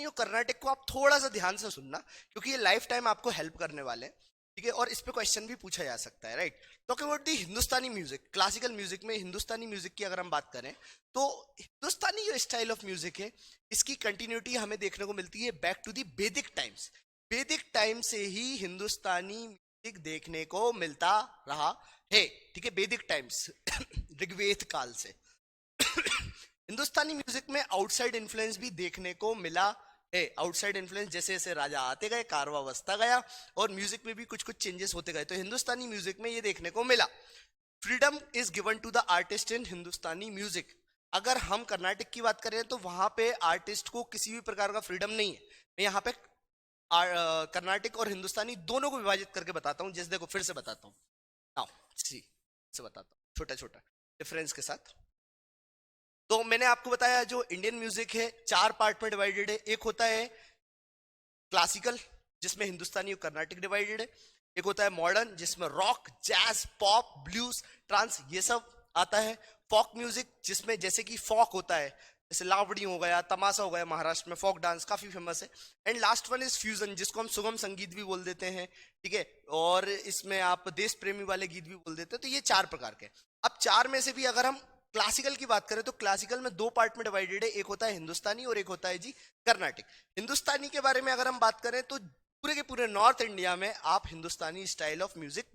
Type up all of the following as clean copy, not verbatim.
हिंदुस्तानी और कर्नाटक को आप थोड़ा सा ध्यान से सुनना, क्योंकि ये लाइफ टाइम आपको हेल्प करने वाले हैं, ठीक है। और इस पे क्वेश्चन भी पूछा जा सकता है, right. Talk about the Hindustani music, classical music में हिंदुस्तानी म्यूजिक की अगर हम बात करें तो हिंदुस्तानी जो स्टाइल ऑफ म्यूजिक है इसकी कंटिन्यूटी हमें देखने को मिलती है बैक टू दी वैदिक टाइम्स। वैदिक टाइम से ही हिंदुस्तानी म्यूजिक देखने को मिलता रहा है, ठीक है, वैदिक टाइम्स ऋग्वेद काल से हिंदुस्तानी म्यूजिक में आउटसाइड इन्फ्लुएंस भी देखने को मिला है। आउटसाइड इन्फ्लुएंस जैसे जैसे राजा आते गए, कारवा बसता गया और म्यूजिक में भी कुछ कुछ चेंजेस होते गए, तो हिंदुस्तानी म्यूजिक में ये देखने को मिला। Freedom is given to the artist in Hindustani music. अगर हम कर्नाटक की बात करें तो वहां पे आर्टिस्ट को किसी भी प्रकार का फ्रीडम नहीं है। मैं यहाँ पे कर्नाटक और हिंदुस्तानी दोनों को विभाजित करके बताता हूँ, जैसे देखो फिर से बताता हूँ, आओ सी से बताता हूँ छोटा छोटा डिफरेंस के साथ। तो मैंने आपको बताया जो इंडियन म्यूजिक है 4 पार्ट में डिवाइडेड है। एक होता है क्लासिकल जिसमें हिंदुस्तानी और कर्नाटक डिवाइडेड है। एक होता है मॉडर्न जिसमें rock, jazz, pop, blues, trance ये सब आता है। फोक म्यूजिक जिसमें जैसे कि फोक होता है, जैसे लावड़ी हो गया, तमाशा हो गया, महाराष्ट्र में फोक डांस काफी फेमस है। And last one is fusion जिसको हम सुगम संगीत भी बोल देते हैं, ठीक है। और इसमें आप देश प्रेमी वाले गीत भी बोल देते हैं। तो ये 4 प्रकार के। अब 4 में से भी अगर हम क्लासिकल की बात करें तो क्लासिकल में 2 पार्ट में डिवाइडेड है। एक होता है हिंदुस्तानी और एक होता है जी कर्नाटक। हिंदुस्तानी के बारे में अगर हम बात करें तो पूरे के पूरे नॉर्थ इंडिया में आप हिंदुस्तानी स्टाइल ऑफ म्यूजिक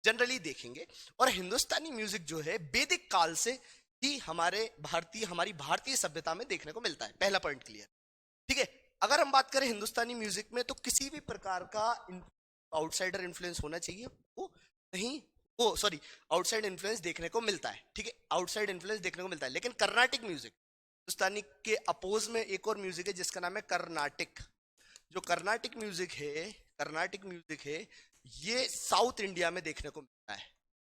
जनरली देखेंगे। और हिंदुस्तानी म्यूजिक जो है वैदिक काल से ही हमारी भारतीय सभ्यता में देखने को मिलता है। पहला पॉइंट क्लियर, ठीक है। अगर हम बात करें हिंदुस्तानी म्यूजिक में तो किसी भी प्रकार का आउटसाइडर इन्फ्लुएंस होना चाहिए वो नहीं, वो सॉरी आउटसाइड इन्फ्लुएंस देखने को मिलता है, ठीक है, आउटसाइड इन्फ्लुएंस देखने को मिलता है। लेकिन कर्नाटिक म्यूजिक, हिंदुस्तानी के अपोज में एक और म्यूजिक है जिसका नाम है कर्नाटिक। जो कर्नाटिक म्यूजिक है ये साउथ इंडिया में देखने को मिलता है,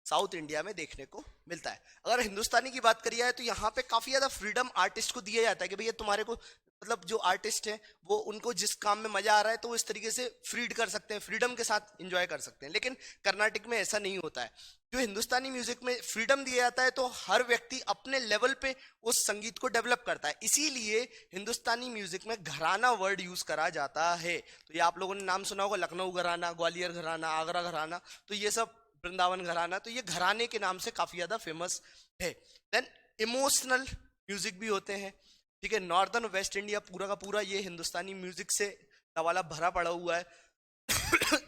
साउथ इंडिया में देखने को मिलता है। अगर हिंदुस्तानी की बात करी जाए तो यहाँ पे काफी ज्यादा फ्रीडम आर्टिस्ट को दिया जाता है कि भैया तुम्हारे को मतलब जो आर्टिस्ट है वो उनको जिस काम में मजा आ रहा है तो वो इस तरीके से फ्रीड कर सकते हैं, फ्रीडम के साथ एंजॉय कर सकते हैं। लेकिन कर्नाटक में ऐसा नहीं होता है। जो हिंदुस्तानी म्यूजिक में फ्रीडम दिया जाता है तो हर व्यक्ति अपने लेवल पे उस संगीत को डेवलप करता है, इसीलिए हिंदुस्तानी म्यूजिक में घराना वर्ड यूज करा जाता है। तो ये आप लोगों ने नाम सुना होगा, लखनऊ घराना, ग्वालियर घराना, आगरा घराना, तो ये सब वृंदावन घराना, तो ये घराने के नाम से काफी ज्यादा फेमस है। देन इमोशनल म्यूजिक भी होते हैं, ठीक है। नॉर्दर्न वेस्ट इंडिया पूरा का पूरा ये हिंदुस्तानी म्यूजिक से सवाला भरा पड़ा हुआ है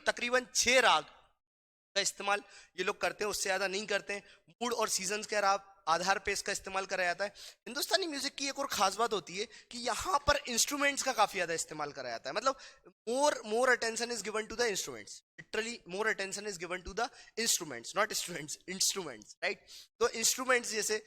तकरीबन 6 राग का इस्तेमाल ये लोग करते हैं, उससे ज्यादा नहीं करते हैं। मूड और सीजन्स के आधार पे इसका इस्तेमाल करा जाता है। हिंदुस्तानी म्यूजिक की एक और खास बात होती है कि यहाँ पर इंस्ट्रूमेंट्स का काफी ज्यादा इस्तेमाल करा जाता है। मतलब more attention is given to the instruments, literally more attention is given to the instruments, not students, instruments, right. तो इंस्ट्रूमेंट्स जैसे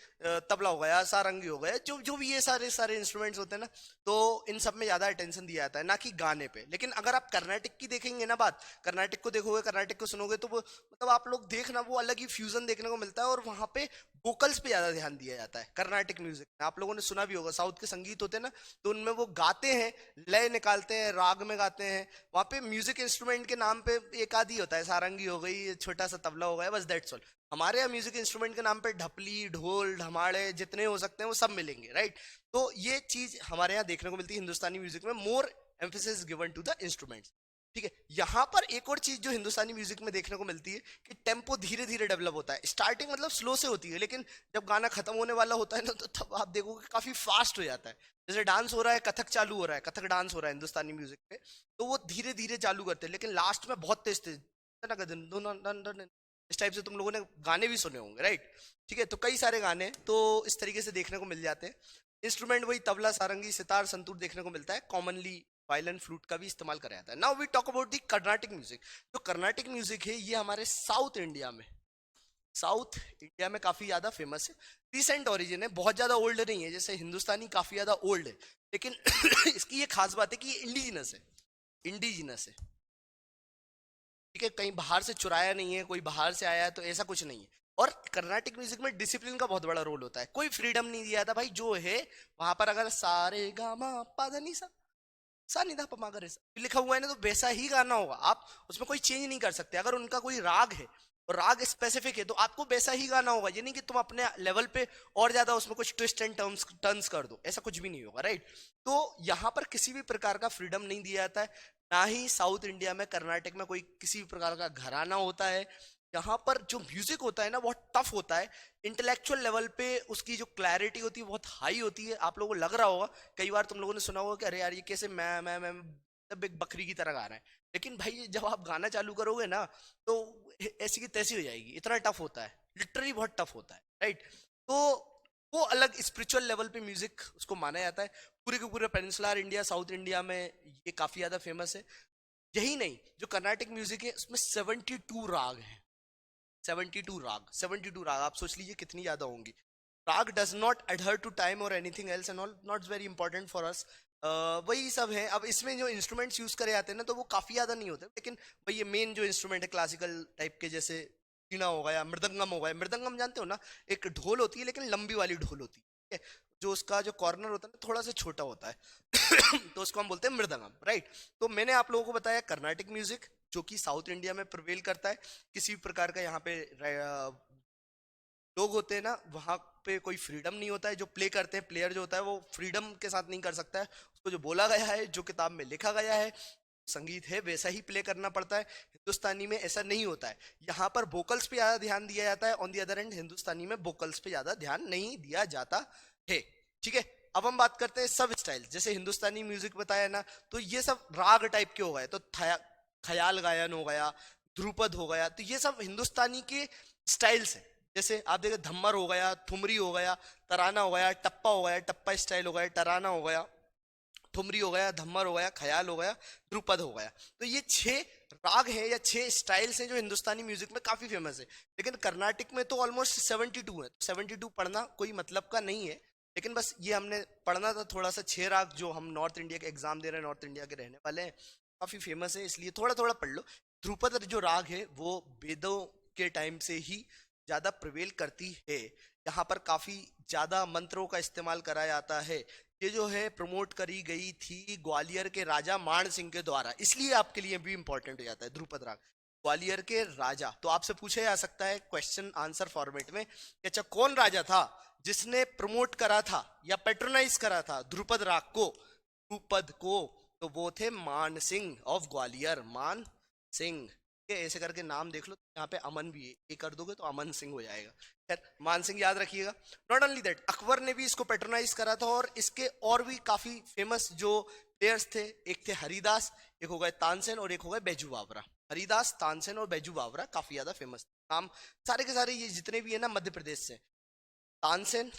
तबला हो गया, सारंगी हो गया, जो जो भी ये सारे इंस्ट्रूमेंट्स होते हैं ना, तो इन सब में ज्यादा अटेंशन दिया जाता है, ना कि गाने पे। लेकिन अगर आप कर्नाटक की देखेंगे ना बात, कर्नाटक को देखोगे, कर्नाटक को सुनोगे तो वो मतलब आप लोग देखना वो अलग ही फ्यूजन देखने को मिलता है। और वहां पे वोकल्स पे ज्यादा ध्यान दिया जाता है कर्नाटक म्यूजिक में। आप लोगों ने सुना भी होगा साउथ के संगीत होते हैं ना, तो उनमें वो गाते हैं, लय निकालते हैं, राग में गाते हैं। वहां पे म्यूजिक इंस्ट्रूमेंट के नाम पे एक आदि होता है, सारंगी हो गई, छोटा सा तबला हो गया, बस दैट्स ऑल। हमारे यहाँ म्यूजिक इंस्ट्रूमेंट के नाम पे ढपली, ढोल, ढमाड़े जितने हो सकते हैं वो सब मिलेंगे, राइट। तो ये चीज हमारे यहाँ देखने को मिलती है हिंदुस्तानी म्यूजिक में, more emphasis given to the instruments, ठीक है। यहाँ पर एक और चीज जो हिंदुस्तानी म्यूजिक में देखने को मिलती है कि टेम्पो धीरे धीरे डेवलप होता है। स्टार्टिंग मतलब स्लो से होती है, लेकिन जब गाना खत्म होने वाला होता है ना तो तब आप देखोगे काफी फास्ट हो जाता है। जैसे डांस हो रहा है, कथक चालू हो रहा है, कथक डांस हो रहा है हिंदुस्तानी म्यूजिक पे, तो वो धीरे धीरे चालू करते हैं, लेकिन लास्ट में बहुत तेज तेज इस टाइप से तुम लोगों ने गाने भी सुने होंगे, राइट, ठीक है। तो कई सारे गाने तो इस तरीके से देखने को मिल जाते हैं। इंस्ट्रूमेंट वही तबला, सारंगी, सितार, संतूर देखने को मिलता है। कॉमनली वायलिन, फ्लूट का भी इस्तेमाल करा जाता है। Now we talk about the Carnatic music. जो कर्नाटिक म्यूजिक है ये हमारे साउथ इंडिया में काफी ज्यादा फेमस है। रिसेंट ओरिजिन है, बहुत ज्यादा ओल्ड नहीं है, जैसे हिंदुस्तानी काफी ज्यादा ओल्ड है, लेकिन इसकी ये खास बात है कि ये इंडिजिनस है, ठीक है। कहीं बाहर से चुराया नहीं है, कोई बाहर से आया है तो ऐसा कुछ नहीं है। और कर्नाटिक म्यूजिक में डिसिप्लिन का बहुत बड़ा रोल होता है, कोई फ्रीडम नहीं दिया था भाई। जो है वहां पर अगर सारे गामा पा धा नी सा सा नि धा प मा गा रे सा लिखा हुआ है ना, तो वैसा ही गाना होगा, आप उसमें कोई चेंज नहीं कर सकते। अगर उनका कोई राग है और राग स्पेसिफिक है तो आपको वैसा ही गाना होगा, ये नहीं कि तुम अपने लेवल पे और ज्यादा उसमें कुछ ट्विस्ट एंड टर्न्स टर्न्स कर दो, ऐसा कुछ भी नहीं होगा, राइट। तो यहाँ पर किसी भी प्रकार का फ्रीडम नहीं दिया जाता है, ना ही साउथ इंडिया में कर्नाटक में कोई किसी भी प्रकार का घराना होता है। यहाँ पर जो म्यूजिक होता है ना बहुत टफ होता है, इंटेलेक्चुअल लेवल पे उसकी जो क्लैरिटी होती है बहुत हाई होती है। आप लोगों को लग रहा होगा, कई बार तुम लोगों ने सुना होगा कि अरे यार ये कैसे मैं तब एक बकरी की तरह गा रहा है, लेकिन भाई जब आप गाना चालू करोगे ना तो ऐसी की तैसी हो जाएगी, इतना टफ होता है, लिटरली बहुत टफ होता है, राइट। तो वो अलग स्पिरिचुअल लेवल पे म्यूजिक उसको माना जाता है। पूरे के पूरे पेनिनसुलर इंडिया, साउथ इंडिया में ये काफी ज्यादा फेमस है। यही नहीं, जो कर्नाटिक म्यूजिक है उसमें 72 राग हैं, 72 राग, 72 राग, आप सोच लीजिए कितनी ज्यादा होंगी। Raga does not adhere to time और anything else and all, not very important for us. वही सब है। अब इसमें जो इंस्ट्रूमेंट्स यूज करे जाते हैं ना तो वो काफी ज्यादा नहीं होते, लेकिन वही ये मेन जो इंस्ट्रूमेंट है क्लासिकल टाइप के, जैसे वीणा हो गया, मृदंगम हो गया। मृदंगम जानते हो ना, एक ढोल होती है लेकिन लंबी वाली ढोल होती है, ठीक है? जो उसका जो कॉर्नर होता है ना थोड़ा सा छोटा होता है तो उसको हम बोलते हैं मृदंगम, राइट। तो मैंने आप लोगों को बताया कर्नाटिक म्यूजिक जो कि साउथ इंडिया में प्रिवेल करता है। किसी भी प्रकार का यहाँ पे लोग होते हैं ना, वहां पे कोई फ्रीडम नहीं होता है। जो प्ले करते हैं, प्लेयर जो होता है वो फ्रीडम के साथ नहीं कर सकता है, उसको जो बोला गया है, जो किताब में लिखा गया है, संगीत है, वैसा ही प्ले करना पड़ता है। हिंदुस्तानी में ऐसा नहीं होता है, यहाँ पर वोकल्स पे ज्यादा ध्यान दिया जाता है। ऑन दी अदर एंड हिंदुस्तानी में वोकल्स पे ज्यादा ध्यान नहीं दिया जाता है, ठीक है। अब हम बात करते हैं सब स्टाइल। जैसे हिंदुस्तानी म्यूजिक बताया ना, तो ये सब राग टाइप के हो गए, तो ख्याल गायन हो गया, ध्रुपद हो गया, तो ये सब हिंदुस्तानी के स्टाइल्स हैं। जैसे आप देखो धम्मर हो गया, ठुमरी हो गया, तराना हो गया, टप्पा हो गया, टप्पा स्टाइल हो गया, तराना हो गया, ठुमरी हो गया, धम्मर हो गया, ख्याल हो गया, ध्रुपद हो गया। तो ये 6 राग हैं या 6 स्टाइल्स हैं जो हिंदुस्तानी म्यूजिक में काफी फेमस है। लेकिन कर्नाटिक में तो ऑलमोस्ट 72 है। 72 पढ़ना कोई मतलब का नहीं है, लेकिन बस ये हमने पढ़ना था थोड़ा सा। 6 राग जो हम नॉर्थ इंडिया के एग्जाम दे रहे हैं, नॉर्थ इंडिया के रहने वाले हैं, काफी फेमस है, इसलिए थोड़ा थोड़ा पढ़ लो। ध्रुपद जो राग है वो वेदों के टाइम से ही ज्यादा प्रिवेल करती है। यहाँ पर काफी ज्यादा मंत्रों का इस्तेमाल करा जाता है। ये जो है प्रमोट करी गई थी ग्वालियर के राजा मान सिंह के द्वारा, इसलिए आपके लिए भी इंपॉर्टेंट हो जाता है ध्रुपद राग। ग्वालियर के राजा, तो आपसे पूछा जा सकता है क्वेश्चन आंसर फॉर्मेट में कि अच्छा कौन राजा था जिसने प्रमोट करा था या पेट्रोनाइज करा था ध्रुपद राग को, ध्रुपद को? तो वो थे मान सिंह ऑफ ग्वालियर, मान सिंह के ऐसे करके नाम देख लो, यहाँ पे अमन भी है, ये कर दोगे तो अमन सिंह हो जाएगा। खैर मान सिंह याद रखिएगा। नॉट ओनली दैट, अकबर ने भी इसको पेट्रोनाइज करा था, और इसके और भी काफी फेमस जो प्लेयर्स थे, एक थे हरिदास, एक हो गए तानसेन, और एक हो गए बैजू बावरा। हरिदास, तानसेन और बैजू बावरा काफी ज्यादा फेमस नाम, सारे के सारे ये जितने भी है ना मध्य प्रदेश से, तानसेन,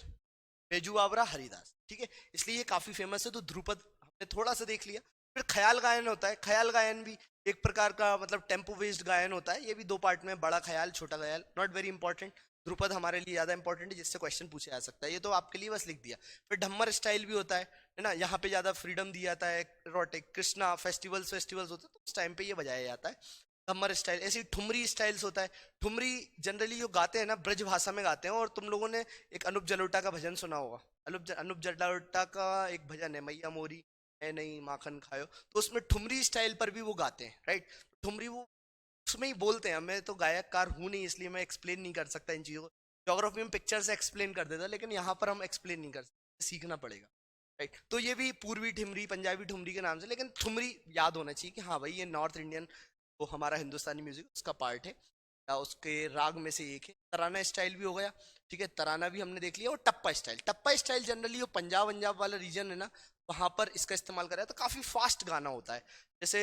बैजू बावरा, हरिदास, ठीक है, इसलिए ये काफी फेमस है। तो ध्रुपद हमने थोड़ा सा देख लिया। फिर ख्याल गायन होता है। ख्याल गायन भी एक प्रकार का मतलब टेम्पो बेस्ड गायन होता है। ये भी 2 पार्ट में, बड़ा ख्याल, छोटा ख्याल, नॉट वेरी इंपॉर्टेंट। ध्रुपद हमारे लिए ज्यादा इंपॉर्टेंट है, जिससे क्वेश्चन पूछा जा सकता है, ये तो आपके लिए बस लिख दिया। फिर ढम्मर स्टाइल भी होता है ना, यहाँ पे ज्यादा फ्रीडम दिया जाता है। रोटिक कृष्णा फेस्टिवल्स होते हैं तो उस टाइम पे ये बजाया जाता है, धम्मर स्टाइल। ऐसे ही ठुमरी स्टाइल्स होता है। ठुमरी जनरली जो गाते हैं ना ब्रज भाषा में गाते हैं, और तुम लोगों ने एक अनूप जलोटा का भजन सुना होगा। अनूप जलोटा का एक भजन है, मैया मोरी है नहीं माखन खायो, तो उसमें ठुमरी स्टाइल पर भी वो गाते हैं, राइट। ठुमरी वो उसमें ही बोलते हैं। मैं तो गायककार हूँ नहीं, इसलिए मैं एक्सप्लेन नहीं कर सकता इन चीज़ों को। ज्योग्राफी में पिक्चर से एक्सप्लेन कर देता, लेकिन यहाँ पर हम एक्सप्लेन नहीं कर सकते, सीखना पड़ेगा, राइट। तो ये भी पूर्वी ठुमरी, पंजाबी ठुमरी के नाम से, लेकिन ठुमरी याद होना चाहिए कि हाँ भाई ये नॉर्थ इंडियन, वो हमारा हिंदुस्तानी म्यूजिक उसका पार्ट है, या उसके राग में से एक है। तराना स्टाइल भी हो गया, ठीक है, तराना भी हमने देख लिया। और टप्पा स्टाइल, टप्पा स्टाइल जनरली वो पंजाब वाला रीजन है ना, वहां पर इसका इस्तेमाल करा, तो काफी फास्ट गाना होता है। जैसे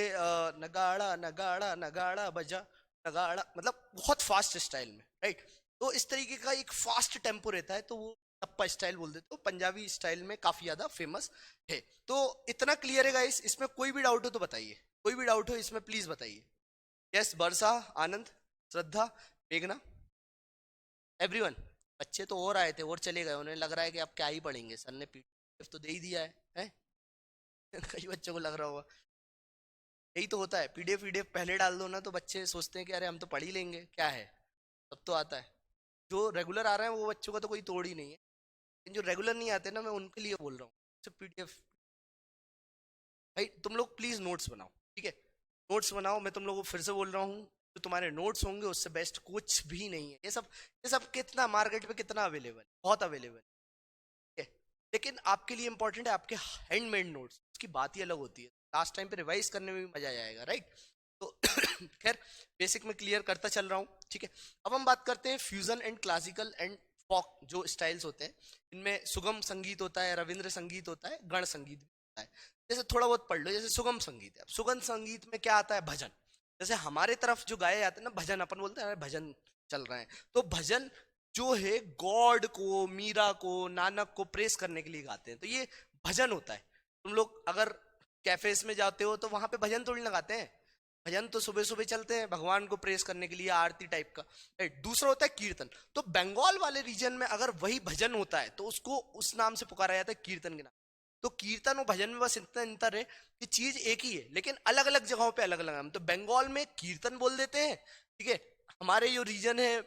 नगाड़ा नगाड़ा नगाड़ा बजा, नगाड़ा, मतलब बहुत फास्ट स्टाइल में, राइट। तो इस तरीके का एक फास्ट टेम्पो रहता है, तो वो टप्पा स्टाइल बोल देते हो। पंजाबी स्टाइल में काफी ज्यादा फेमस है। तो इतना क्लियर है गाइस, इसमें कोई भी डाउट हो तो बताइए, कोई भी डाउट हो इसमें प्लीज बताइए। यस, वर्षा, आनंद, श्रद्धा, मेघना, एवरीवन। बच्चे तो और आए थे और चले गए, उन्हें लग रहा है कि अब क्या ही पढ़ेंगे, सर ने पीडीएफ तो दे ही दिया है? कई बच्चों को लग रहा होगा। यही तो होता है, पीडीएफ वीडीएफ पहले डाल दो ना तो बच्चे सोचते हैं कि अरे हम तो पढ़ ही लेंगे, क्या है, सब तो आता है। जो रेगुलर आ रहे हैं वो बच्चों का तो कोई तोड़ ही नहीं है, लेकिन जो रेगुलर नहीं आते ना, मैं उनके लिए बोल रहा हूँ, सिर्फ पीडीएफ। भाई तुम लोग प्लीज नोट्स बनाओ, ठीक है, नोट्स बनाओ। मैं तुम लोगों को फिर से बोल रहा हूँ, जो तुम्हारे नोट्स होंगे उससे बेस्ट कुछ भी नहीं है। ये सब कितना मार्केट में कितना अवेलेबल, बहुत अवेलेबल है। लेकिन आपके लिए इंपॉर्टेंट है आपके हैंडमेड नोट्स, उसकी बात ही अलग होती है, लास्ट टाइम पे रिवाइज करने में भी मजा आएगा, राइट। तो खैर बेसिक में क्लियर करता चल रहा हूँ, ठीक है। अब हम बात करते हैं fusion and classical and folk जो स्टाइल्स होते हैं। इनमें सुगम संगीत होता है, रविंद्र संगीत होता है, गण संगीत भी होता है। जैसे थोड़ा बहुत पढ़ लो, जैसे सुगम संगीत है। अब सुगम संगीत में क्या आता है, भजन। जैसे हमारे तरफ जो गाए जाते हैं ना भजन, अपन बोलते हैं भजन चल रहे हैं, तो भजन जो है गॉड को, मीरा को, नानक को प्रेस करने के लिए गाते हैं, तो ये भजन होता है। तुम लोग अगर कैफेस में जाते हो तो वहां पे भजन थोड़ी लगाते हैं, भजन तो सुबह सुबह चलते हैं भगवान को प्रेस करने के लिए, आरती टाइप का। दूसरा होता है कीर्तन। तो बंगाल वाले रीजन में अगर वही भजन होता है तो उसको उस नाम से पुकारा जाता है, कीर्तन के नाम। तो कीर्तन और भजन में बस इतना अंतर है कि चीज एक ही है, लेकिन अलग अलग जगहों पे अलग अलग नाम। तो बंगाल में कीर्तन बोल देते हैं, ठीक है। हमारे जो रीजन है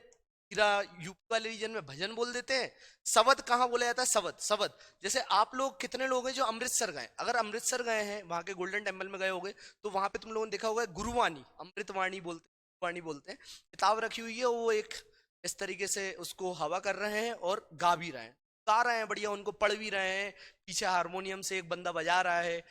पूरा यूपी वाले रीजन में भजन बोल देते हैं। शबद कहाँ बोला जाता है, शबद, शबद। जैसे आप लोग कितने लोग हैं जो अमृतसर गए, अगर अमृतसर गए हैं वहां के गोल्डन टेम्पल में गए होंगे, तो वहां पे तुम लोगों ने देखा होगा गुरुवाणी, अमृतवाणी बोलते, गुरुवाणी बोलते हैं, किताब रखी हुई है। वो एक इस तरीके से उसको हवा कर रहे हैं और गा भी रहे हैं, गा रहे हैं बढ़िया, उनको पढ़ भी रहे हैं। पीछे हारमोनियम से एक बंदा बजा रहा है,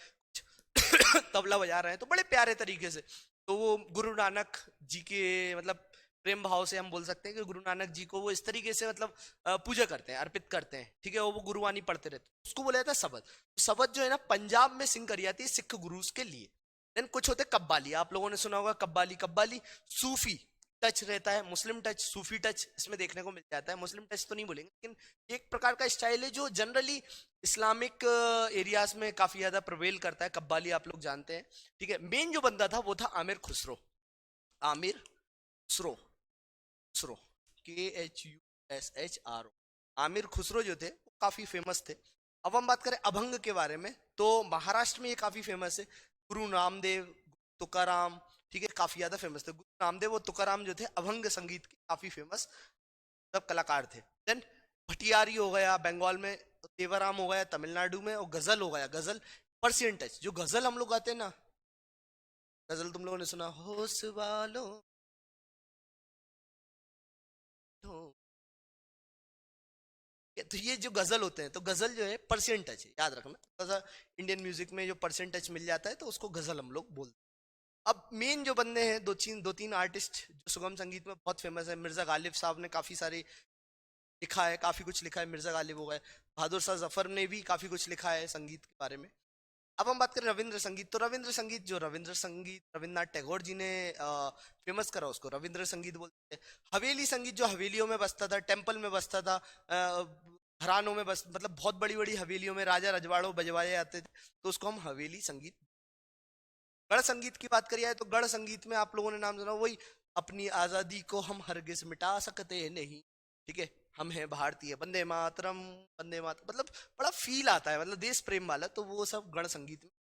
तबला बजा रहे हैं, तो बड़े प्यारे तरीके से। तो वो गुरु नानक जी के मतलब प्रेम भाव से हम बोल सकते हैं कि गुरु नानक जी को वो इस तरीके से मतलब पूजा करते हैं, अर्पित करते हैं, ठीक है। वो गुरुवाणी पढ़ते रहते हैं, उसको बोला जाता है शबद। तो शबद जो है ना पंजाब में सिंग करी जाती है सिख गुरुज के लिए। देन कुछ होते हैं कव्वाली, आप लोगों ने सुना होगा कव्वाली। कव्वाली सूफी टच रहता है, मुस्लिम टच, सूफी टच इसमें देखने को मिल जाता है। मुस्लिम टच तो नहीं बोलेंगे, लेकिन एक प्रकार का स्टाइल है जो जनरली इस्लामिक एरियाज में काफी ज्यादा प्रवेल करता है। कव्वाली आप लोग जानते हैं, ठीक है। मेन जो बंदा था वो था आमिर खुसरो, आमिर खुसरो, खुसरो, KHUSHRO। आमिर खुसरो जो थे वो काफी फेमस थे। अब हम बात करें अभंग के बारे में, तो महाराष्ट्र में ये काफी फेमस है। गुरु नामदेव, तुकाराम, ठीक है, काफी ज्यादा फेमस थे। गुरु नामदेव और तुकाराम जो थे अभंग संगीत के काफी फेमस सब कलाकार थे। देन भटियारी हो गया बंगाल में, देवराम हो गया तमिलनाडु में, और गजल हो गया, गजल पर्सियन टच। जो गजल हम लोग गाते हैं ना, गजल तुम लोगों ने सुना, होश वालों तो ये जो गजल होते हैं, तो गजल जो है पर्सियन टच है, याद रखना। थोड़ा सा इंडियन म्यूजिक में जो पर्सियन टच मिल जाता है तो उसको गजल हम लोग बोलते हैं। अब मेन जो बंदे हैं, दो तीन आर्टिस्ट जो सुगम संगीत में बहुत फेमस है। मिर्जा गालिब साहब ने काफी सारे लिखा है, काफी कुछ लिखा है। मिर्जा गालिब हो गए, बहादुर शाह जफर ने भी काफी कुछ लिखा है संगीत के बारे में। अब हम बात करें रविंद्र संगीत, तो रविंद्र संगीत जो रविंद्र संगीत रविन्द्रनाथ टैगोर जी ने फेमस करा, उसको रविंद्र संगीत बोलते हैं। हवेली संगीत जो हवेलियों में बसता था, टेम्पल में बसता था, घरानों में बस मतलब बहुत बड़ी बड़ी हवेलियों में राजा रजवाड़ों बजवाए जाते थे, तो उसको हम हवेली संगीत। गढ़ संगीत की बात करिए तो गढ़ संगीत में आप लोगों ने नाम सुना, वही अपनी आजादी को हम हरगिज मिटा सकते नहीं, ठीक है, हम हैं भारतीय, वंदे मातरम, वंदे मातरम, मतलब बड़ा फील आता है, मतलब देश प्रेम वाला, तो वो सब गण संगीत में